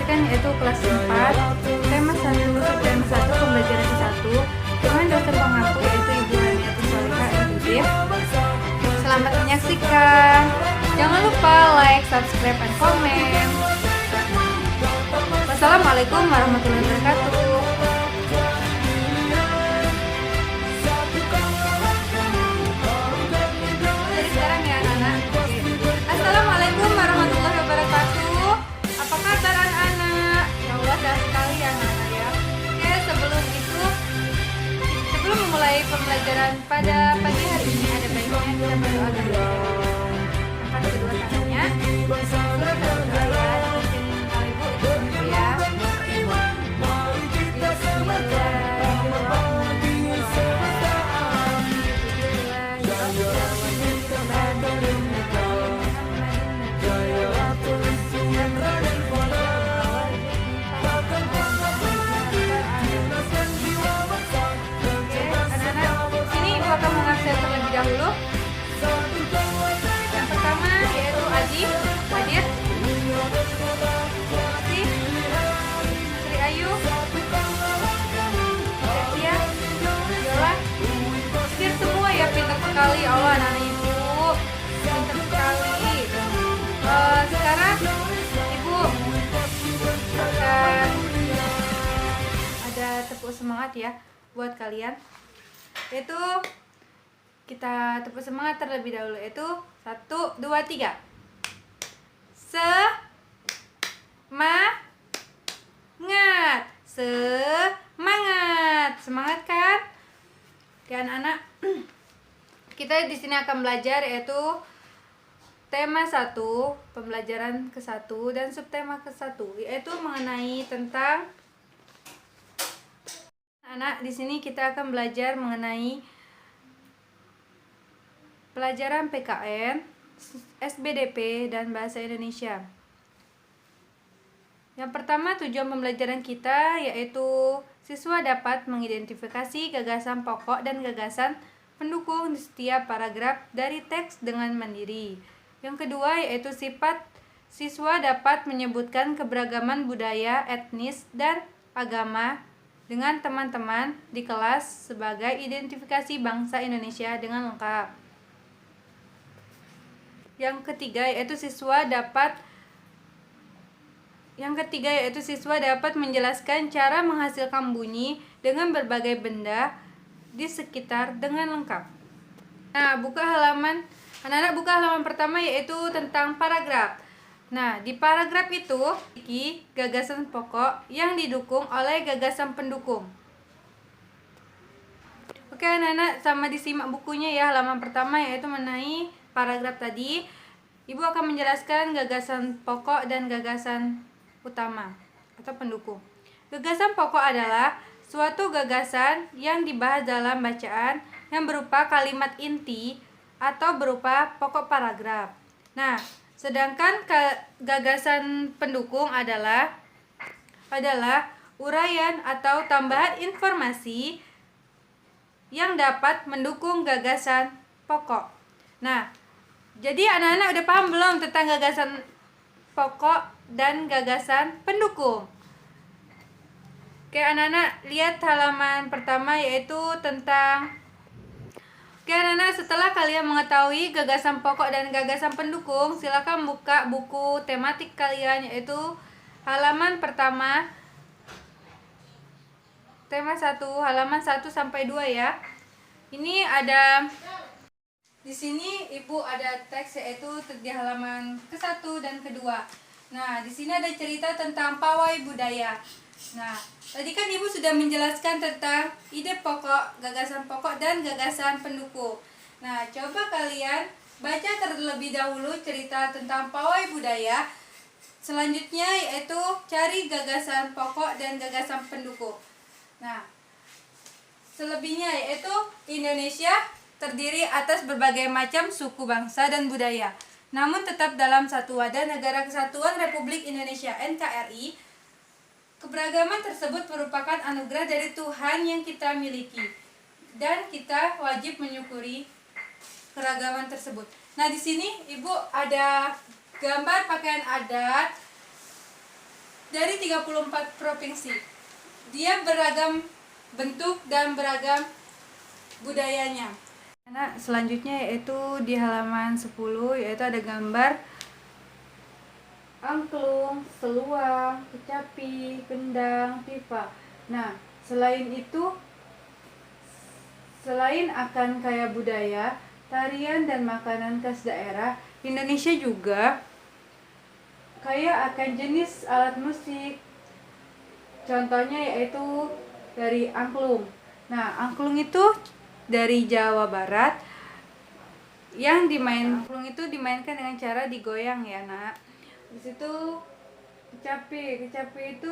menjelaskan yaitu kelas 4, tema 1, subtema 1, pembelajaran ke-1 dengan dosen pengampu yaitu Ibu Haniatus Solihah MPD. Selamat menyaksikan. Jangan lupa like, subscribe, dan komen. Wassalamualaikum warahmatullahi wabarakatuh. Dari sekarang ya anak-anak. Assalamualaikum warahmatullahi wabarakatuh. Apa kabar anak-anak? Ya Allah, sehat sekali ya anak-anak ya. Oke, sebelum memulai pembelajaran pada pagi hari ini, ada baiknya kita berdoa dulu. Angkat kedua tangannya. Surat Al-Ayat. Dahulu. Yang pertama yaitu Adit, Adit, Sri Ayu, Setia, Yola, hampir semua ya, pintar sekali. Allah, anak-anak ibu pintar sekali. Sekarang ibu akan ada tepuk semangat ya buat kalian, yaitu kita tepuk semangat terlebih dahulu, yaitu 1, 2, 3. Semangat, semangat, semangat kan? Oke anak-anak, kita di sini akan belajar yaitu tema 1, pembelajaran ke-1 dan subtema ke-1, yaitu mengenai tentang anak. Di sini kita akan belajar mengenai pelajaran PKN, SBDP, dan Bahasa Indonesia. Yang pertama, tujuan pembelajaran kita yaitu siswa dapat mengidentifikasi gagasan pokok dan gagasan pendukung di setiap paragraf dari teks dengan mandiri. Yang kedua, yaitu sifat siswa dapat menyebutkan keberagaman budaya, etnis, dan agama dengan teman-teman di kelas sebagai identifikasi bangsa Indonesia dengan lengkap. Yang ketiga yaitu siswa dapat menjelaskan cara menghasilkan bunyi dengan berbagai benda di sekitar dengan lengkap. Nah, anak-anak buka halaman pertama yaitu tentang paragraf. Nah, di paragraf itu memiliki gagasan pokok yang didukung oleh gagasan pendukung. Oke anak-anak, sama disimak bukunya ya, halaman pertama yaitu mengenai paragraf tadi. Ibu akan menjelaskan gagasan pokok dan gagasan utama atau pendukung. Gagasan pokok adalah suatu gagasan yang dibahas dalam bacaan yang berupa kalimat inti atau berupa pokok paragraf. Nah, sedangkan gagasan pendukung adalah uraian atau tambahan informasi yang dapat mendukung gagasan pokok. Nah, jadi anak-anak udah paham belum tentang gagasan pokok dan gagasan pendukung? Oke anak-anak, lihat halaman pertama yaitu tentang. Oke anak-anak, setelah kalian mengetahui gagasan pokok dan gagasan pendukung, silakan buka buku tematik kalian yaitu halaman pertama, tema 1, halaman 1 sampai 2 ya. Ini ada di sini Ibu ada teks yaitu di halaman ke-1 dan kedua. Nah, di sini ada cerita tentang pawai budaya. Nah, tadi kan Ibu sudah menjelaskan tentang ide pokok, gagasan pokok dan gagasan pendukung. Nah, coba kalian baca terlebih dahulu cerita tentang pawai budaya. Selanjutnya yaitu cari gagasan pokok dan gagasan pendukung. Nah, selebihnya yaitu Indonesia terdiri atas berbagai macam suku, bangsa, dan budaya, namun tetap dalam satu wadah Negara Kesatuan Republik Indonesia (NKRI). Keberagaman tersebut merupakan anugerah dari Tuhan yang kita miliki, dan kita wajib menyukuri keragaman tersebut. Nah, di sini Ibu ada gambar pakaian adat dari 34 provinsi. Dia beragam bentuk dan beragam budayanya. Nah, selanjutnya yaitu di halaman 10 yaitu ada gambar angklung, seluang, kecapi, kendang, pipa. Nah, selain itu, selain akan kaya budaya, tarian dan makanan khas daerah, Indonesia juga kaya akan jenis alat musik. Contohnya yaitu dari angklung. Nah, angklung itu dari Jawa Barat angklung itu dimainkan dengan cara digoyang ya, Nak. Di situ kecapi itu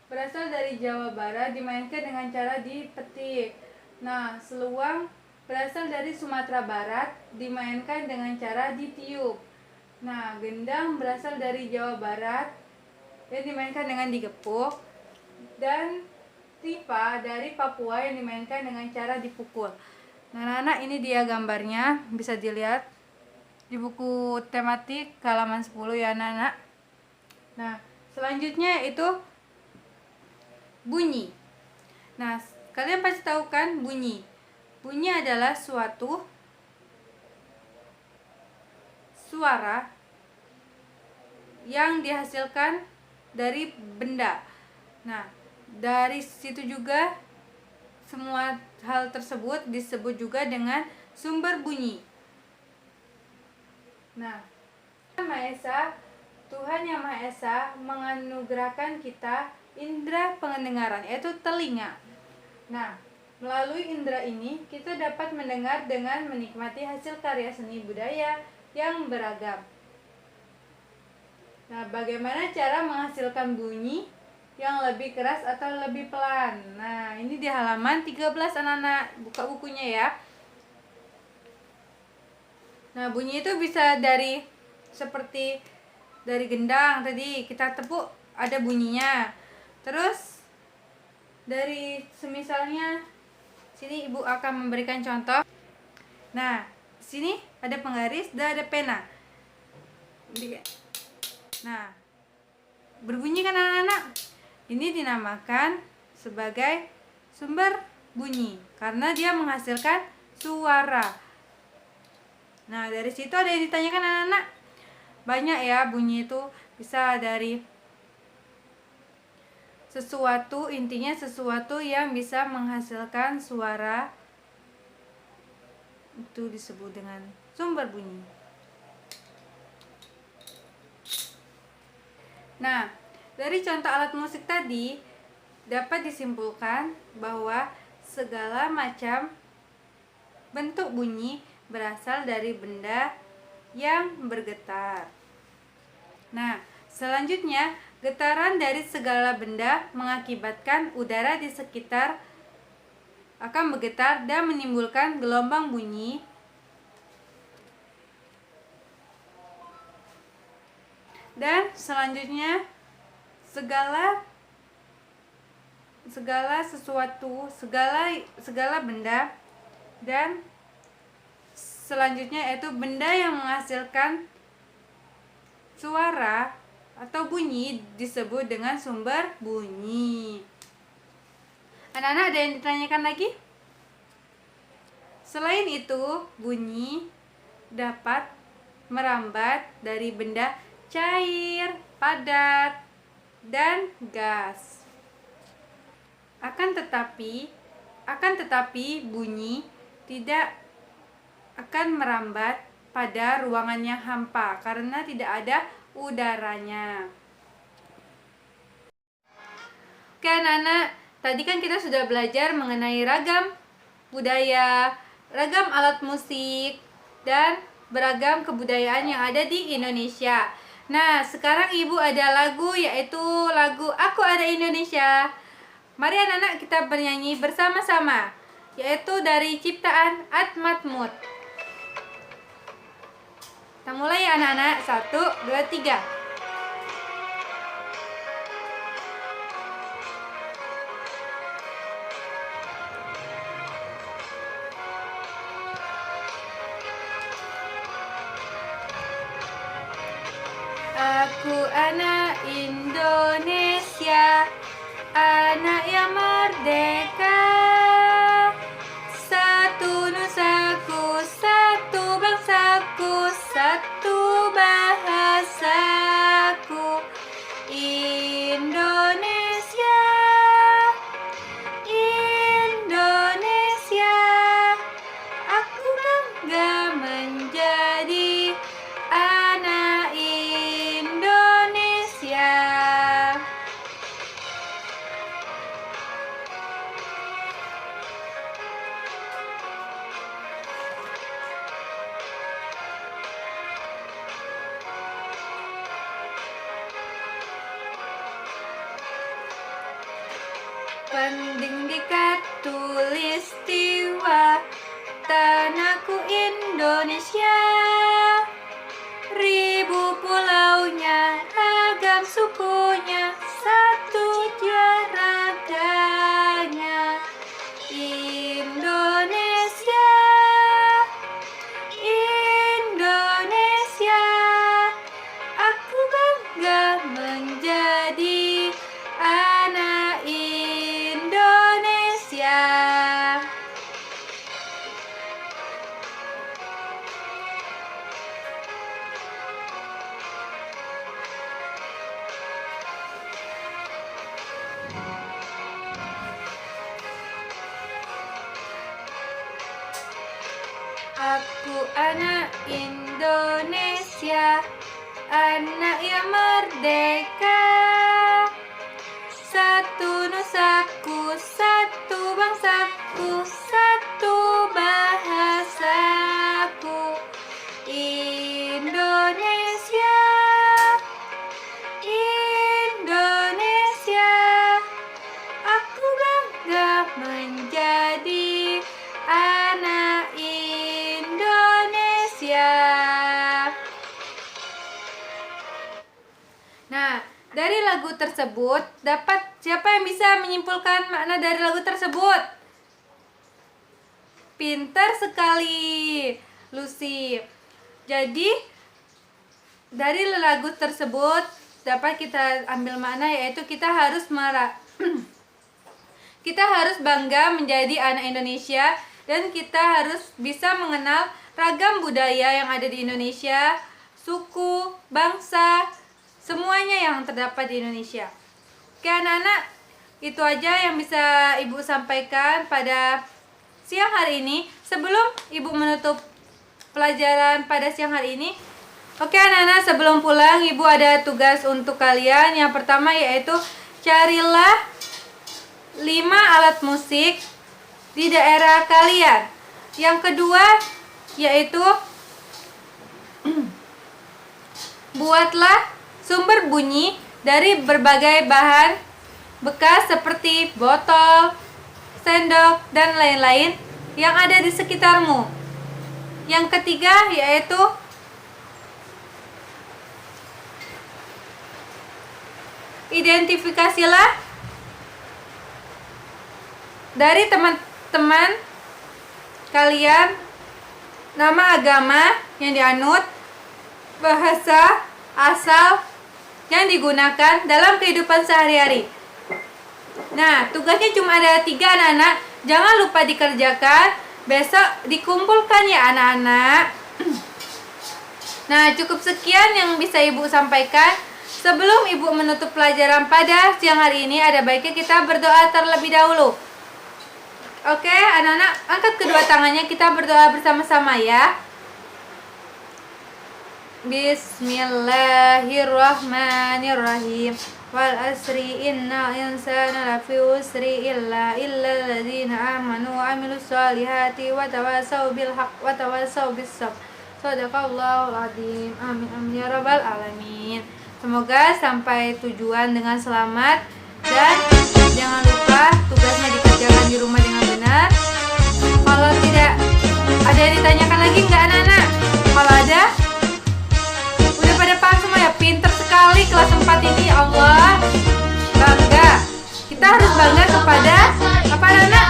berasal dari Jawa Barat, dimainkan dengan cara dipetik. Nah, seluang berasal dari Sumatera Barat, dimainkan dengan cara ditiup. Nah, gendang berasal dari Jawa Barat, yang dimainkan dengan digepuk. Dan tipa dari Papua yang dimainkan dengan cara dipukul. Nah, anak-anak, ini dia gambarnya, bisa dilihat di buku tematik halaman 10 ya, anak-anak. Nah, selanjutnya itu bunyi. Nah, kalian pasti tahu kan bunyi. Bunyi adalah suatu suara yang dihasilkan dari benda. Nah, dari situ juga semua hal tersebut disebut juga dengan sumber bunyi. Nah, Tuhan Yang Maha Esa menganugerahkan kita indera pendengaran, yaitu telinga. Nah, melalui indera ini kita dapat mendengar dengan menikmati hasil karya seni budaya yang beragam. Nah, bagaimana cara menghasilkan bunyi yang lebih keras atau lebih pelan? Nah, ini di halaman 13, anak-anak, buka bukunya ya. Nah, bunyi itu bisa seperti dari gendang tadi kita tepuk ada bunyinya. Terus dari semisalnya sini Ibu akan memberikan contoh. Nah, sini ada penggaris dan ada pena. Nah, berbunyi kan anak-anak? Ini dinamakan sebagai sumber bunyi karena dia menghasilkan suara. Nah, dari situ ada yang ditanyakan anak-anak. Banyak ya, bunyi itu bisa dari sesuatu, intinya sesuatu yang bisa menghasilkan suara, itu disebut dengan sumber bunyi. Nah, dari contoh alat musik tadi dapat disimpulkan bahwa segala macam bentuk bunyi berasal dari benda yang bergetar. Nah, selanjutnya getaran dari segala benda mengakibatkan udara di sekitar akan bergetar dan menimbulkan gelombang bunyi. Dan selanjutnya segala sesuatu, segala benda, dan selanjutnya yaitu benda yang menghasilkan suara atau bunyi disebut dengan sumber bunyi. Anak-anak, ada yang ditanyakan lagi? Selain itu, bunyi dapat merambat dari benda cair, padat, dan gas. Akan tetapi bunyi tidak akan merambat pada ruangan yang hampa karena tidak ada udaranya. Oke anak-anak, tadi kan kita sudah belajar mengenai ragam budaya, ragam alat musik, dan beragam kebudayaan yang ada di Indonesia. Nah, sekarang Ibu ada lagu, yaitu lagu Aku Ada Indonesia. Mari anak-anak kita bernyanyi bersama-sama, yaitu dari ciptaan Ad Mahmud. Kita mulai ya anak-anak. 1, 2, 3. Aku anak Indonesia, anak yang merdeka. Satu nusaku, satu bangsaku, satu bahasaku. Indonesia, Indonesia, aku bangga menjadi anak Indonesia. Penting di khatulistiwa, tanahku Indonesia. Ribu pulaunya, ragam sukunya, satu tiada raganya. Indonesia, Indonesia, aku bangga menjadi anak Indonesia. Aku anak Indonesia, anak yang merdeka. Satu nusaku, satu bangsaku, satu bahasaku. Indonesia, Indonesia, aku bangga menjadi anak Indonesia. Nah, dari lagu tersebut siapa yang bisa menyimpulkan makna dari lagu tersebut? Pintar sekali, Lucy. Jadi dari lagu tersebut dapat kita ambil makna, yaitu kita harus kita harus bangga menjadi anak Indonesia, dan kita harus bisa mengenal ragam budaya yang ada di Indonesia, suku, bangsa, semuanya yang terdapat di Indonesia. Oke anak-anak, itu aja yang bisa Ibu sampaikan pada siang hari ini. Sebelum Ibu menutup pelajaran pada siang hari ini, oke anak-anak, sebelum pulang Ibu ada tugas untuk kalian. Yang pertama yaitu carilah 5 alat musik di daerah kalian. Yang kedua yaitu buatlah sumber bunyi dari berbagai bahan bekas seperti botol, sendok, dan lain-lain yang ada di sekitarmu. Yang ketiga yaitu identifikasilah dari teman-teman kalian nama agama yang dianut, bahasa asal yang digunakan dalam kehidupan sehari-hari. Nah, tugasnya cuma ada 3 anak-anak. Jangan lupa dikerjakan. Besok dikumpulkan ya anak-anak. Nah, cukup sekian yang bisa Ibu sampaikan. Sebelum Ibu menutup pelajaran pada siang hari ini, ada baiknya kita berdoa terlebih dahulu. Oke, anak-anak, angkat kedua tangannya, kita berdoa bersama-sama ya. Bismillahirrahmanirrahim. Wal asri innal insana lafi usri illa alladzina amanu wa amilus solihati wa tawassaw bil haqq wa tawassaw bis sabr. Shadaqallahul azim. Amin amin ya rabbal alamin. Semoga sampai tujuan dengan selamat, dan jangan lupa tugasnya dikerjakan di rumah dengan benar. Kalau tidak ada yang ditanyakan lagi nggak anak-anak? Kalau ada, udah pada paham semua ya? Pinter sekali kelas 4 ini, Allah. Bangga. Kita harus bangga kepada apa anak-anak?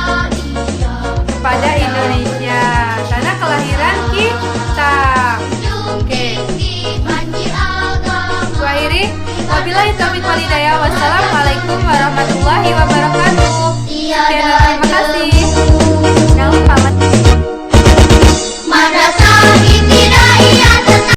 Kepada Indonesia, tanah kelahiran kita. Oke. Akhiri, wabillahi taufiq. Wassalamualaikum warahmatullahi wabarakatuh. Sekian dan terima kasih. Jangan lupa